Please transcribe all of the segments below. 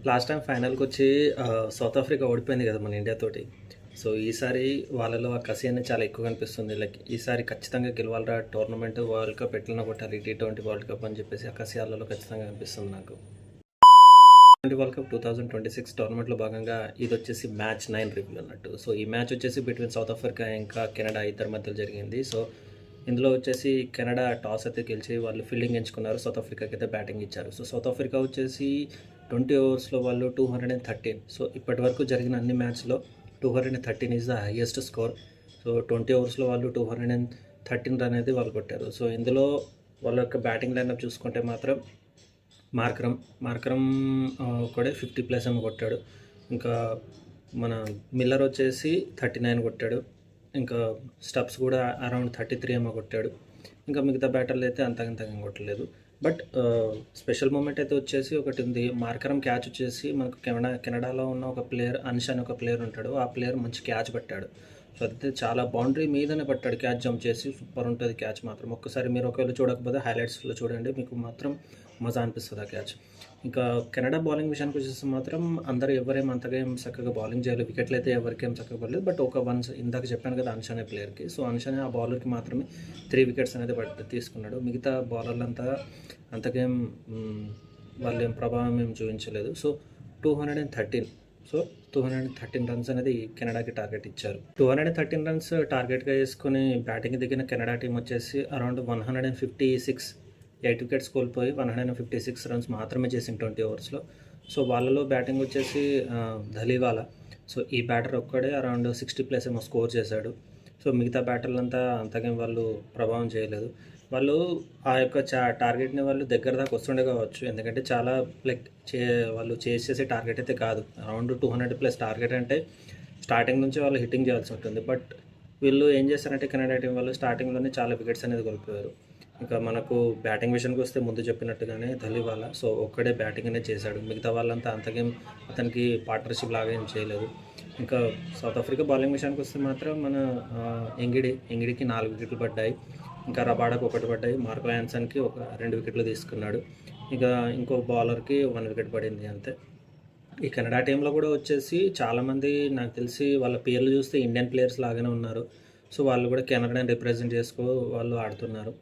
Last time ఫైనల్కి వచ్చి south Africa ఓడిపోయింది కదా మన ఇండియా తోటి. సో ఈసారి వాళ్ళలో ఆ కసి అనేది చాలా ఎక్కువ కనిపిస్తుంది. లైక్ ఈసారి ఖచ్చితంగా గెలవాలరా, టోర్నమెంట్ వరల్డ్ కప్ ఎట్లన్నా కొట్టాలి, T20 వరల్డ్ కప్ అని చెప్పేసి ఆ కసి వాళ్ళలో ఖచ్చితంగా కనిపిస్తుంది నాకు. వరల్డ్ కప్ 2026 టోర్నమెంట్లో భాగంగా ఇది వచ్చేసి మ్యాచ్ 9 రివ్యూ అన్నట్టు. సో ఈ మ్యాచ్ వచ్చేసి బిట్వీన్ సౌత్ ఆఫ్రికా ఇంకా కెనడా ఇద్దరి మధ్యలో జరిగింది. సో ఇందులో వచ్చేసి కెనడా టాస్ అయితే గెలిచి వాళ్ళు ఫీల్డింగ్ ఎంచుకున్నారు, సౌత్ ఆఫ్రికాకి అయితే బ్యాటింగ్ ఇచ్చారు. సో సౌత్ ఆఫ్రికా వచ్చేసి 20 ఓవర్స్లో వాళ్ళు 213. సో ఇప్పటి వరకు జరిగిన అన్ని మ్యాచ్లో 213 is the highest score. So 20 ఓవర్స్లో వాళ్ళు 213 రన్ అనేది వాళ్ళు కొట్టారు. సో ఇందులో వాళ్ళ యొక్క బ్యాటింగ్ లైనప్ చూసుకుంటే మాత్రం మార్కరమ్ ఒకడే 50+ ఏమో కొట్టాడు. ఇంకా మన మిల్లర్ వచ్చేసి 39 కొట్టాడు. ఇంకా స్టబ్స్ కూడా అరౌండ్ 33 ఏమో కొట్టాడు. ఇంకా మిగతా బ్యాటర్లు అయితే అంతగా కొట్టలేదు. బట్ స్పెషల్ మూమెంట్ అయితే వచ్చేసి ఒకటి ఉంది. మార్కరమ్ క్యాచ్ వచ్చేసి మనకు కెనడాలో ఉన్న ఒక ప్లేయర్ అన్ష్ అని ఒక ప్లేయర్ ఉంటాడు. ఆ ప్లేయర్ మంచి క్యాచ్ పట్టాడు. సో అదైతే చాలా బౌండరీ మీదనే పట్టాడు, క్యాచ్ జంప్ చేసి సూపర్ ఉంటుంది క్యాచ్ మాత్రం. ఒక్కసారి మీరు ఒకవేళ చూడకపోతే హైలైట్స్లో చూడండి, మీకు మాత్రం మజా అనిపిస్తుంది ఆ క్యాచ్. ఇంకా కెనడా బౌలింగ్ విషయానికి వచ్చేసి మాత్రం అందరూ ఎవరేం అంతగా ఏం చక్కగా బౌలింగ్ చేయలేదు, వికెట్లు అయితే ఎవరికేం చక్కగా పడలేదు. బట్ ఒక ఇందాక చెప్పాను కదా అన్ష్ అనే ప్లేయర్కి, సో అన్ష్ అనే ఆ బౌలర్కి మాత్రమే 3 వికెట్స్ అనేది తీసుకున్నాడు. మిగతా బౌలర్లంతా అంతకేం వాళ్ళు ఏం ప్రభావం ఏం చూపించలేదు. సో 213 రన్స్ అనేది కెనడాకి టార్గెట్ ఇచ్చారు. 213 రన్స్ టార్గెట్గా చేసుకుని బ్యాటింగ్ దిగిన కెనడా టీం వచ్చేసి అరౌండ్ 156, 8 వికెట్స్ కోల్పోయి 156 రన్స్ మాత్రమే చేసింది 20 ఓవర్స్లో. సో వాళ్ళలో బ్యాటింగ్ వచ్చేసి ధలీవాలా. సో ఈ బ్యాటర్ ఒక్కడే అరౌండ్ 60+ ఏమో స్కోర్ చేశాడు. సో మిగతా బ్యాటర్లంతా అంతకేం వాళ్ళు ప్రభావం చేయలేదు. వాళ్ళు ఆ యొక్క టార్గెట్ని వాళ్ళు దగ్గర దాకా వస్తుండే కావచ్చు, ఎందుకంటే చాలా లైక్ వాళ్ళు చేసే టార్గెట్ అయితే కాదు. అరౌండ్ 200+ టార్గెట్ అంటే స్టార్టింగ్ నుంచి వాళ్ళు హిట్టింగ్ చేయాల్సి ఉంటుంది. బట్ వీళ్ళు ఏం చేస్తారంటే కెనడా టీం వాళ్ళు స్టార్టింగ్లోనే చాలా వికెట్స్ అనేది కోల్పోయారు. ఇంకా మనకు బ్యాటింగ్ విషయానికి వస్తే ముందు చెప్పినట్టుగానే ధలీవాలా సో ఒక్కడే బ్యాటింగ్ అనేది చేశాడు. మిగతా వాళ్ళంతా అంతకేం అతనికి పార్ట్నర్షిప్ లాగా ఏం చేయలేదు. ఇంకా సౌత్ ఆఫ్రికా బౌలింగ్ విషయానికి వస్తే మాత్రం మన ఎంగిడికి 4 వికెట్లు పడ్డాయి. ఇంకా రబాడాకు 1 పడ్డాయి. మార్కో యాన్సన్కి 2 వికెట్లు తీసుకున్నాడు. ఇంకా ఇంకో బౌలర్కి 1 వికెట్ పడింది అంతే. ఈ కెనడా టీంలో కూడా వచ్చేసి చాలామంది నాకు తెలిసి వాళ్ళ పేర్లు చూస్తే ఇండియన్ ప్లేయర్స్ లాగానే ఉన్నారు. సో వాళ్ళు కూడా కెనడాని రిప్రజెంట్ చేసుకో వాళ్ళు ఆడుతున్నారు.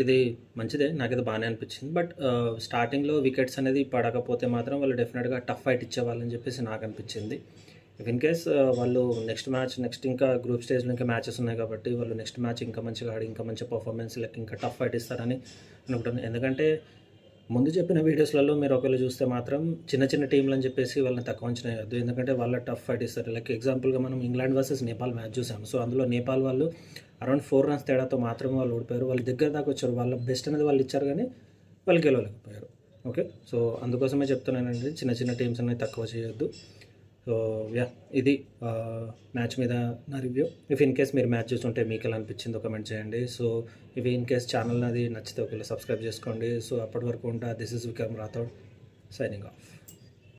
ఇది మంచిదే, నాకైతే బాగానే అనిపించింది. బట్ స్టార్టింగ్లో వికెట్స్ అనేది పడకపోతే మాత్రం వాళ్ళు డెఫినెట్గా టఫ్ ఫైట్ ఇచ్చేవాళ్ళని చెప్పేసి నాకు అనిపించింది. ఇన్ కేస్ వాళ్ళు నెక్స్ట్ ఇంకా గ్రూప్ స్టేజ్లో ఇంకా మ్యాచెస్ ఉన్నాయి కాబట్టి వాళ్ళు నెక్స్ట్ మ్యాచ్ ఇంకా మంచిగా ఆడి ఇంకా మంచి పర్ఫార్మెన్స్ లెక్క ఇంకా టఫ్ ఫైట్ ఇస్తారని అనుకుంటున్నాను. ఎందుకంటే ముందు చెప్పిన వీడియోస్లలో మీరు ఒకవేళ చూస్తే మాత్రం చిన్న టీంలు అని చెప్పేసి వాళ్ళని తక్కువ అంచనా వేయద్దు, ఎందుకంటే వాళ్ళ టఫ్ ఫైట్ ఇస్తారు. లైక్ ఎగ్జాంపుల్గా మనం ఇంగ్లాండ్ వర్సెస్ నేపాల్ మ్యాచ్ చూసాము. సో అందులో నేపాల్ వాళ్ళు అరౌండ్ 4 రన్స్ తేడాతో మాత్రమే వాళ్ళు ఓడిపోయారు. వాళ్ళు దగ్గర దాకా వచ్చారు, వాళ్ళ బెస్ట్ అనేది వాళ్ళు ఇచ్చారు కానీ వాళ్ళు గెలవలేకపోయారు. ఓకే, సో అందుకోసమే చెప్తున్నానండి, చిన్న టీమ్స్ అనేది తక్కువ చేయొద్దు. సో ఇది మ్యాచ్ మీద నా రివ్యూ. ఇన్ కేస్ మీరు మ్యాచ్ చూస్తుంటే మీకు ఎలా అనిపించిందో కమెంట్ చేయండి. సో ఇన్ కేస్ ఛానల్ అది నచ్చితే ఒకవేళ సబ్స్క్రైబ్ చేసుకోండి. సో అప్పటి వరకు ఉంటా. This is Vikram Rathod signing off.